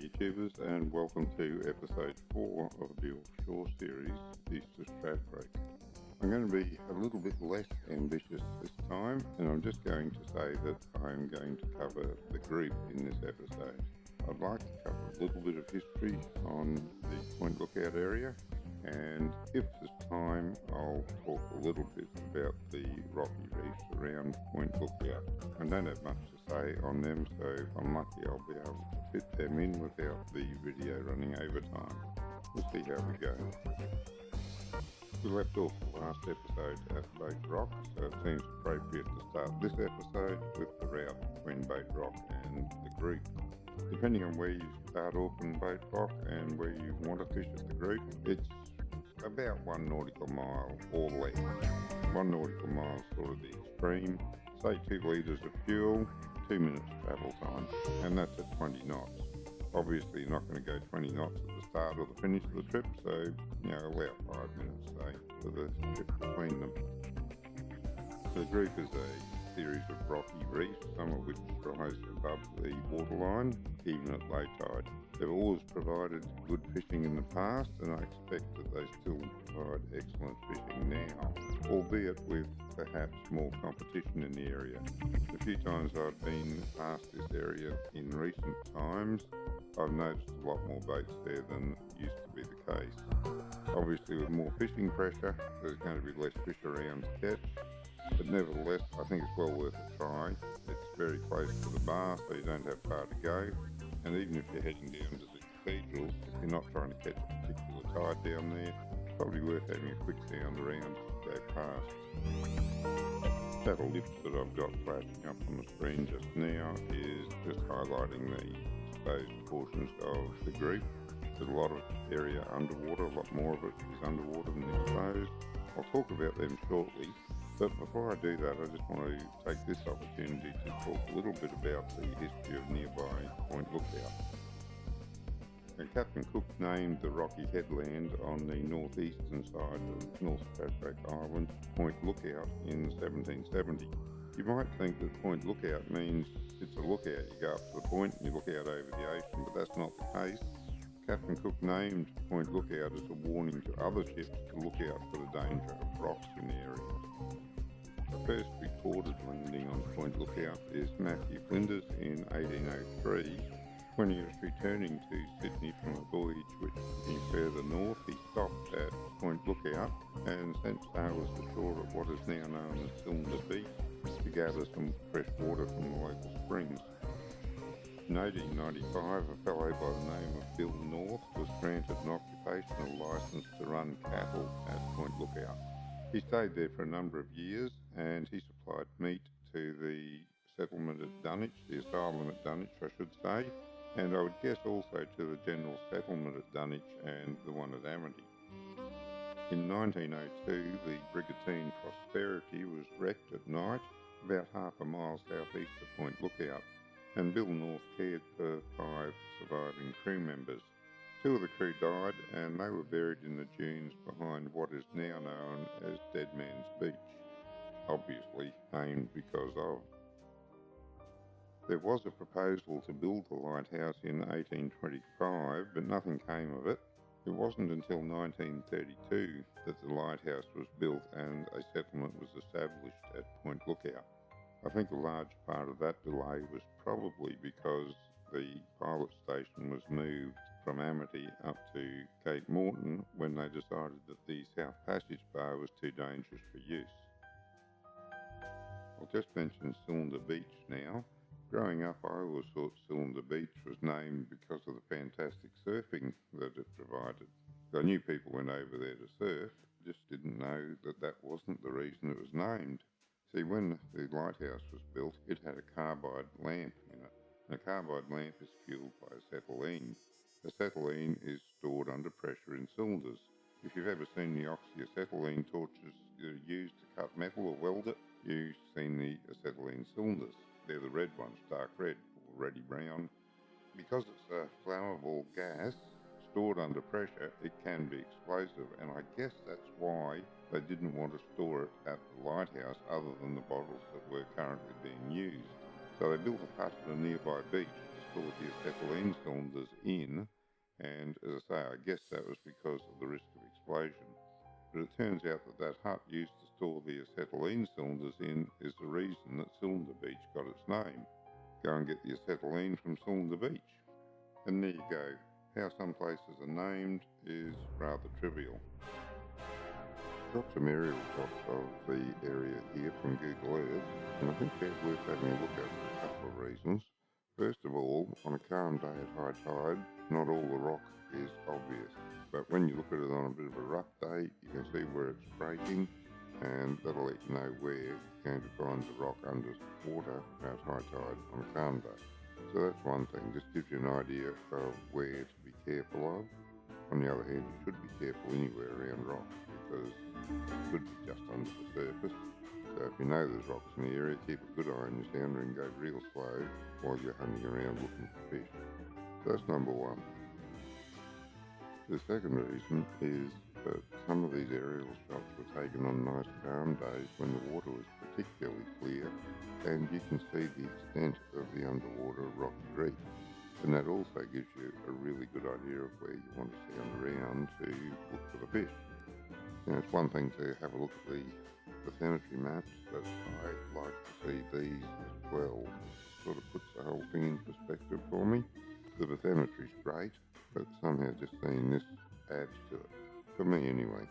YouTubers, and welcome to episode 4 of the Offshore series, East of Stradbroke. I'm going to be a little bit less ambitious this time, and I'm just going to say that I'm going to cover the group in this episode. I'd like to cover a little bit of history on the Point Lookout area, and if there's time, I'll talk a little bit about the rocky reefs around Point Lookout. I don't have much to say on them, so if I'm lucky I'll be able to fit them in without the video running over time. We'll see how we go. We left off the last episode at Boat Rock, so it seems appropriate to start this episode with the route between Boat Rock and the group. Depending on where you start off in Boat Rock and where you want to fish at the group, it's about 1 nautical mile or less. 1 nautical mile is sort of the extreme. Say 2 litres of fuel, 2 minutes travel time, and that's at 20 knots. Obviously you're not going to go 20 knots at the start or the finish of the trip, so allow 5 minutes, say, for the trip between them. So the group is a series of rocky reefs, some of which rise above the waterline, even at low tide. They've always provided good fishing in the past, and I expect that they still provide excellent fishing now, albeit with perhaps more competition in the area. The few times I've been past this area in recent times, I've noticed a lot more boats there than used to be the case. Obviously with more fishing pressure, there's going to be less fish around to catch, but nevertheless I think it's well worth a try. It's very close to the bar, so you don't have far to go, and even if you're heading down to the cathedrals, if you're not trying to catch a particular tide down there, it's probably worth having a quick sound around to go past. That ellipse that I've got flashing up on the screen just now is just highlighting the exposed portions of the group. There's a lot of area underwater, a lot more of it is underwater than exposed. I'll talk about them shortly, but before I do that I just want to take this opportunity to talk a little bit about the history of nearby Point Lookout. Now, Captain Cook named the rocky headland on the northeastern side of North Stradbroke Island Point Lookout in 1770. You might think that Point Lookout means it's a lookout. You go up to the point and you look out over the ocean, but that's not the case. Captain Cook named Point Lookout as a warning to other ships to look out for the danger of rocks in the area. The first recorded landing on Point Lookout is Matthew Flinders in 1803. When he was returning to Sydney from a voyage which took him further north, he stopped at Point Lookout and sent sailors ashore at what is now known as Cylinder Beach to gather some fresh water from the local springs. In 1895, a fellow by the name of Bill North was granted an occupational licence to run cattle at Point Lookout. He stayed there for a number of years, and he supplied meat to the settlement at Dunwich, the asylum at Dunwich I should say, and I would guess also to the general settlement at Dunwich and the one at Amity. In 1902, the brigantine Prosperity was wrecked at night about half a mile southeast of Point Lookout, and Bill North cared for 5 surviving crew members. 2 of the crew died, and they were buried in the dunes behind what is now known as Dead Man's Beach, obviously named because of. There was a proposal to build the lighthouse in 1825, but nothing came of it. It wasn't until 1932 that the lighthouse was built and a settlement was established at Point Lookout. I think a large part of that delay was probably because the pilot station was moved from Amity up to Cape Morton when they decided that the South Passage Bar was too dangerous for use. I'll just mention Cylinder Beach now. Growing up, I always thought Cylinder Beach was named because of the fantastic surfing that it provided. I knew people went over there to surf, just didn't know that that wasn't the reason it was named. See, when the lighthouse was built, it had a carbide lamp in it. And a carbide lamp is fueled by acetylene. Acetylene is stored under pressure in cylinders. If you've ever seen the oxyacetylene torches that are used to cut metal or weld it, you've seen the acetylene cylinders. They're the red ones, dark red or reddy brown. Because it's a flammable gas stored under pressure, it can be explosive, and I guess that's why they didn't want to store it at the lighthouse other than the bottles that were currently being used. So they built a hut at a nearby beach to stored the acetylene cylinders in, and as I say, I guess that was because of the risk of explosion. But it turns out that that hut used to store the acetylene cylinders in is the reason that Cylinder Beach got its name. Go and get the acetylene from Cylinder Beach. And there you go. How some places are named is rather trivial. Got some aerial shots of the area here from Google Earth, and I think they're worth having a look at for a couple of reasons. First of all, on a calm day at high tide, not all the rock is obvious, but when you look at it on a bit of a rough day, you can see where it's breaking, and that'll let you know where you're going to find the rock under water at high tide on a calm day. So that's one thing, just gives you an idea of where to be careful of. On the other hand, you should be careful anywhere around rocks because it could be just under the surface. So if you know there's rocks in the area, keep a good eye on your sounder and go real slow while you're hunting around looking for fish. So that's number one. The second reason is that some of these aerial shots were taken on nice calm days when the water was particularly clear and you can see the extent of the underwater rocky reef. And that also gives you a really good idea of where you want to sound around to look for the fish. Now, it's one thing to have a look at the bathymetry maps, but I like to see these as well. Sort of puts the whole thing in perspective for me. The bathymetry's great, but somehow just seeing this adds to it. For me anyway.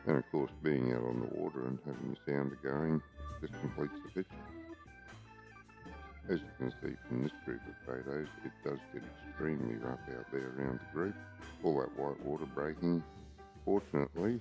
And of course, being out on the water and having your sounder going just completes the picture. As you can see from this group of photos, it does get extremely rough out there around the group. All that white water breaking. Fortunately,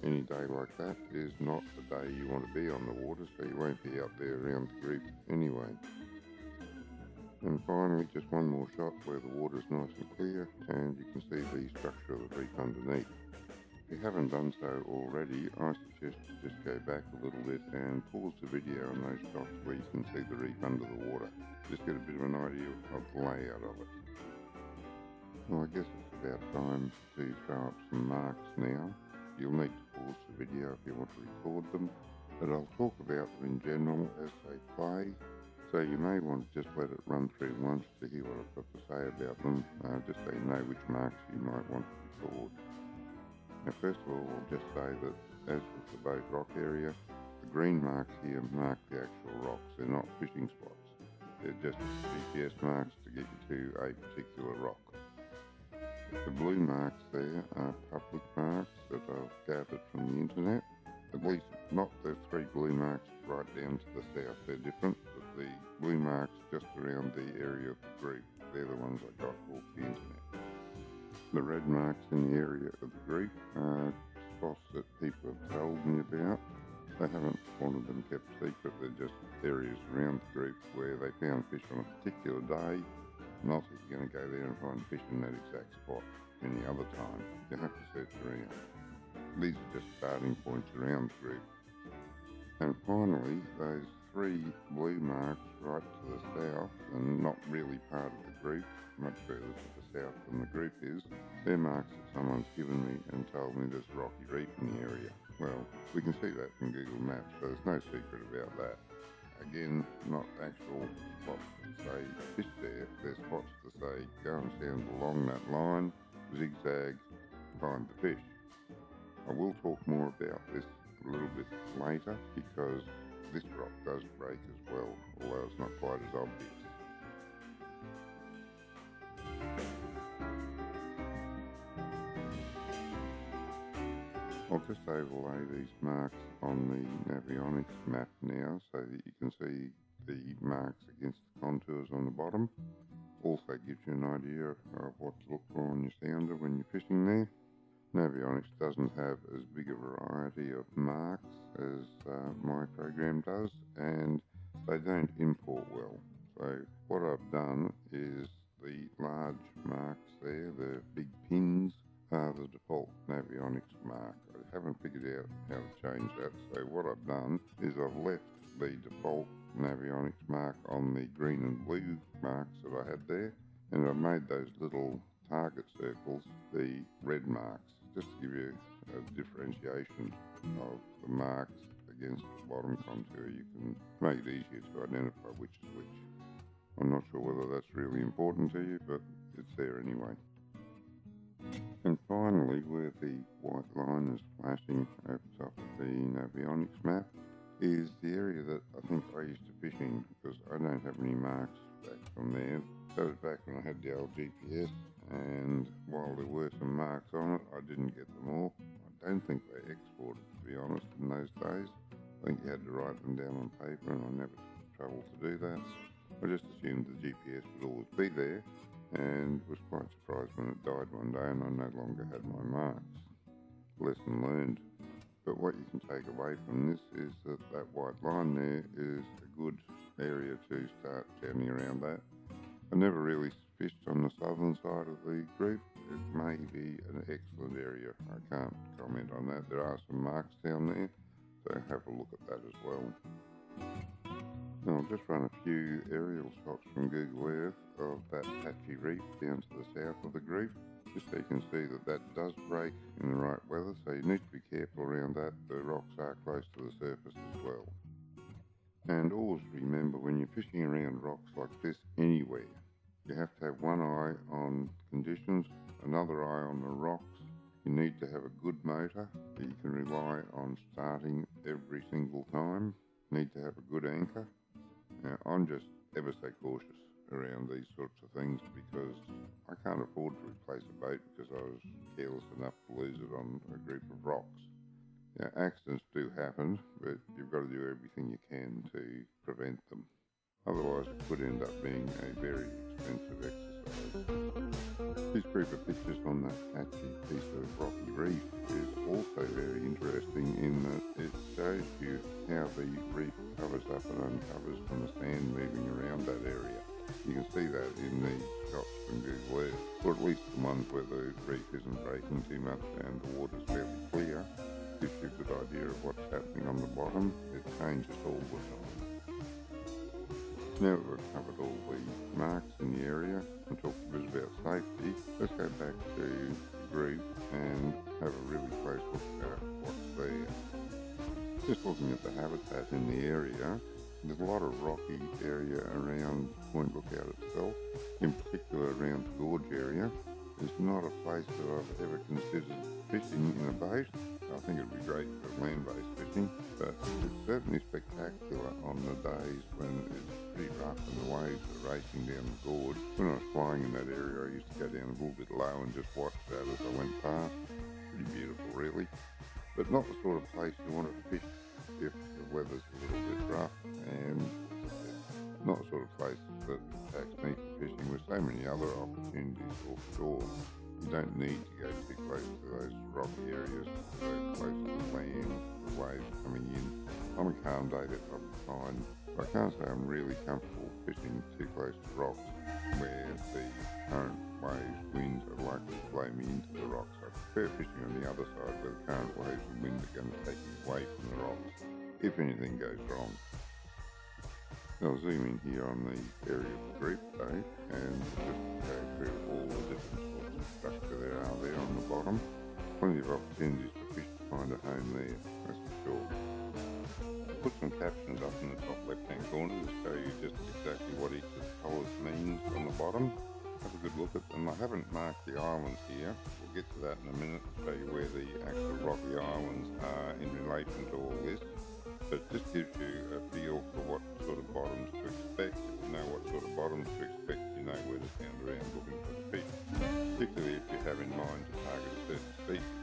any day like that is not the day you want to be on the water, so you won't be out there around the group anyway. And finally, just one more shot where the water's nice and clear and you can see the structure of the reef underneath. If you haven't done so already, I suggest you just go back a little bit and pause the video on those shots where you can see the reef under the water. Just get a bit of an idea of the layout of it. Well, I guess it's about time to throw up some marks now. You'll need to pause the video if you want to record them, but I'll talk about them in general as they play. So you may want to just let it run through once to hear what I've got to say about them, just so you know which marks you might want to record. Now, first of all, I'll just say that, as with the boat rock area, the green marks here mark the actual rocks. They're not fishing spots. They're just GPS marks to get you to a particular rock. The blue marks there are public marks that I've gathered from the internet. At least not the three blue marks right down to the south. They're different, but the blue marks just around the area of the group, they're the ones I got off the internet. The red marks in the area of the group are spots that people have told me about. They haven't wanted them kept secret, they're just areas around the group where they found fish on a particular day. Not that you're going to go there and find fish in that exact spot any other time. You have to search around. These are just starting points around the group. And finally, those three blue marks right to the south, and not really part of the group, much further to the south than the group is, they're marks that someone's given me and told me there's a rocky reef in the area. Well, we can see that from Google Maps, so there's no secret about that. Again, not actual spots to say fish there, they're spots to say go and sound along that line, zigzag, find the fish. I will talk more about this a little bit later because this rock does break as well, although it's not quite as obvious. I'll just overlay these marks on the Navionics map now so that you can see the marks against the contours on the bottom. Also gives you an idea of what to look for on your sounder when you're fishing there. Navionics doesn't have as big a variety of marks as my program does, and they don't import well. So what I've done is the large marks there, the big pins, are the default Navionics mark. I haven't figured out how to change that, so what I've done is I've left the default Navionics mark on the green and blue marks that I had there, and I've made those little target circles the red marks, just to give you a differentiation of the marks against the bottom contour. You can make it easier to identify which is which. I'm not sure whether that's really important to you, but it's there anyway. And finally, where the white line is flashing over top of the Navionics map is the area that I think I used to fish in, because I don't have any marks back from there. That was back when I had the old GPS, and while there were some marks on it, I didn't get them all. I don't think they exported, to be honest, in those days. I think you had to write them down on paper, and I never took the trouble to do that. I just assumed the GPS would always be there, and was quite surprised when it died one day and I no longer had my marks. Lesson learned. But what you can take away from this is that that white line there is a good area to start sounding around that. I never really fished on the southern side of the group. It may be an excellent area. I can't comment on that. There are some marks down there, so have a look at that as well. Now I'll just run a few aerial shots from Google Earth of that patchy reef down to the south of the group, just so you can see that that does break in the right weather, so you need to be careful around that. The rocks are close to the surface as well. And always remember, when you're fishing around rocks like this anywhere, you have to have one eye on conditions, another eye on the rocks. You need to have a good motor that you can rely on starting every single time. You need to have a good anchor. Now, I'm just ever so cautious around these sorts of things because I can't afford to replace a boat because I was careless enough to lose it on a group of rocks. Now, accidents do happen, but you've got to do everything you can to prevent them. Otherwise, it could end up being a very expensive exercise. This group of pictures on that patchy piece of rocky reef is also very interesting in that it shows you how the reef covers up and uncovers from the sand moving around that area. You can see that in the shots from Google Earth, or at least the ones where the reef isn't breaking too much and the water's fairly clear. Gives you a good idea of what's happening on the bottom. It changes all the time. Now that we've covered all the marks in the area and talked a bit about safety, let's go back to the group and have a really close look at what's there. Just looking at the habitat in the area, there's a lot of rocky area around Point Lookout itself, in particular around the gorge area. It's not a place that I've ever considered fishing in a boat. I think it'd be great for land-based fishing, but it's certainly spectacular on the days when it's pretty rough and the waves are racing down the gorge. When I was flying in that area, I used to go down a little bit low and just watch that as I went past. Pretty beautiful, really, but not the sort of place you want to fish if the weather's a little bit rough, and not the sort of place that attracts me for fishing with so many other opportunities offshore. You don't need to go too close to those rocky areas, so close to the land, the waves coming in. On a calm day, that might be fine. But I can't say I'm really comfortable fishing too close to rocks where the current waves, winds are likely to blow me into the rocks. I prefer fishing on the other side where the current waves and wind are going to take me away from the rocks if anything goes wrong. I'll zoom in here on the area of the group though, and just go through all the different sorts of structure there are there on the bottom. Plenty of opportunities for fish to find a home there, that's for sure. I'll put some captions up in the top left-hand corner to show you just exactly what each of the colours means on the bottom. Have a good look at them. I haven't marked the islands here. We'll get to that in a minute to show you where the actual rocky islands are in relation to all this. But it just gives you a feel for what sort of bottoms to expect. If you know what sort of bottoms to expect, you know where to stand around looking for the fish, particularly if you have in mind to target a certain species.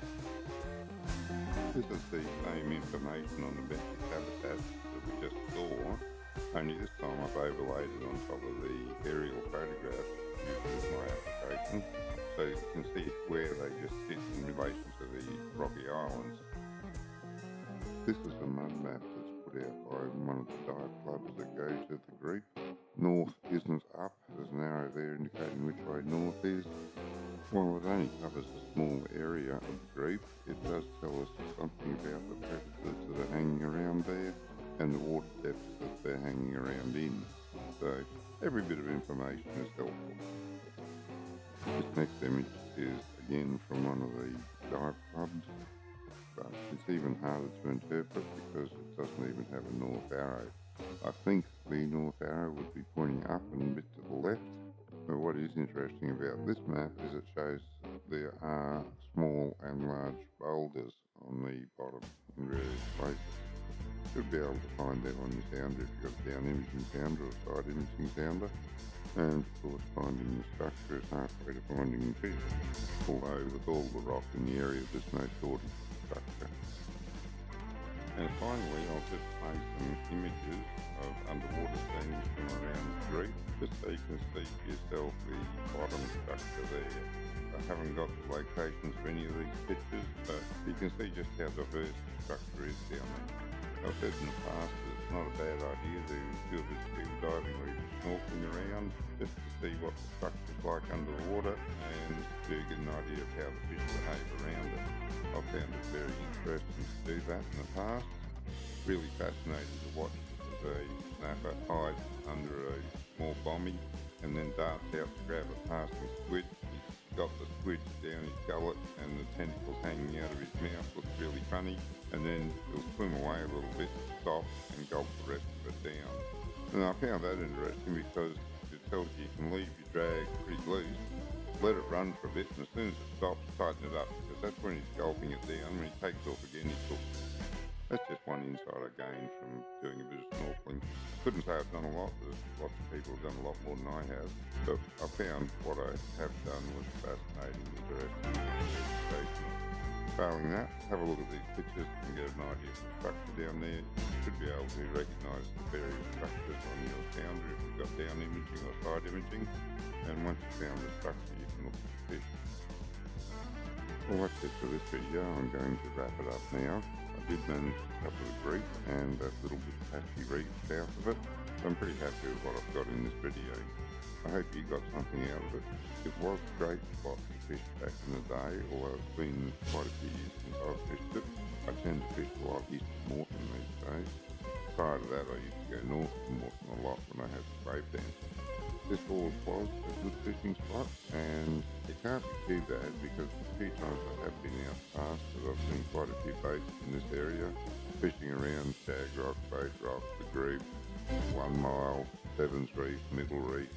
This is the same information on the benthic habitat that we just saw, only this time I've overlaid it on top of the aerial photographs used as my application, so you can see where they just sit in relation to the rocky islands. This is a mud map that's put out by one of the dive clubs that goes with the group. North isn't up, there's an arrow there indicating which way north is. While it only covers a small area of the group, it does tell us something about the predators that are hanging around there and the water depths that they're hanging around in. So every bit of information is helpful. This next image is again from one of the dive clubs, but it's even harder to interpret because it doesn't even have a north arrow. I think the north arrow would be pointing up and a bit to the left. But what is interesting about this map is it shows there are small and large boulders on the bottom in various places. Should be able to find that on your sounder if you've got a down imaging sounder or side imaging sounder. And of course finding the structure is halfway to finding the fish, although with all the rock in the area there's no shortage of structure. And finally I'll just play some images of underwater scenes from around the reef, just so you can see for yourself the bottom structure there. I haven't got the locations for any of these pictures, but you can see just how diverse the structure is down there. I've said in the past that it's not a bad idea to do a bit of scuba diving or even snorkeling around just to see what the structure's like under the water and to get an idea of how the fish behave around it. I've found it very interesting to do that in the past. Really fascinating to watch as a snapper hides under a small bommy and then darts out to grab a passing squid. He's got the squid down his gullet and the tentacles hanging out of his mouth. Looks really funny. And then he'll swim away a little bit, stop and gulp the rest of it down. And I found that interesting because it tells you can leave your drag pretty loose, let it run for a bit, and as soon as it stops, tighten it up, because that's when he's gulping it down. When he takes off again, he's hooked. That's just one insight I gained from doing a bit of snorkeling. I couldn't say I've done a lot, there's lots of people who've done a lot more than I have, but I found what I have done was fascinating, interesting, and educational. Failing that, have a look at these pictures and get an idea of the structure down there. You should be able to recognise the various structures on your sounder if you've got down imaging or side imaging. And once you've found the structure, you can look at the fish. Well, that's it for this video. I'm going to wrap it up now. I did manage to cover the reef and that little bit patchy reef south of it. So I'm pretty happy with what I've got in this video. I hope you got something out of it. It was great to spot the fish back in the day, although it's been quite a few years since I've fished it. I tend to fish a lot east of Moreton these days. Prior to that I used to go north of Moreton a lot when I had the wave dancing. This always was a good fishing spot and it can't be too bad because the few times I have been out past that I've seen quite a few boats in this area fishing around Shag Rock, Boat Rock, the Group, 1 Mile, Sevens Reef, Middle Reef.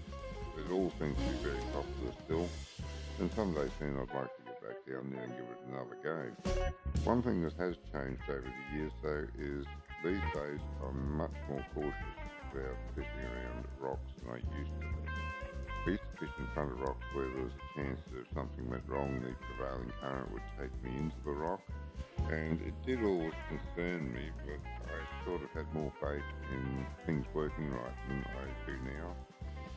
It all seems to be very popular still, and someday soon I'd like to get back down there and give it another go. One thing that has changed over the years though is these days I'm much more cautious about fishing around rocks than I used to be. I used to fish in front of rocks where there was a chance that if something went wrong the prevailing current would take me into the rock, and it did always concern me, but I sort of had more faith in things working right than I do now.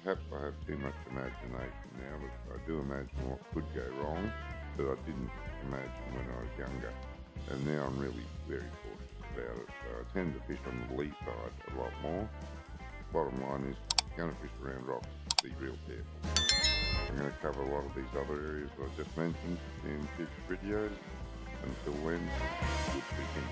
Perhaps I have too much imagination now, but I do imagine what could go wrong that I didn't imagine when I was younger. And now I'm really very cautious about it. So I tend to fish on the lee side a lot more. Bottom line is, if you're going to fish around rocks, be real careful. I'm going to cover a lot of these other areas I just mentioned in future videos. Until then, good fishing.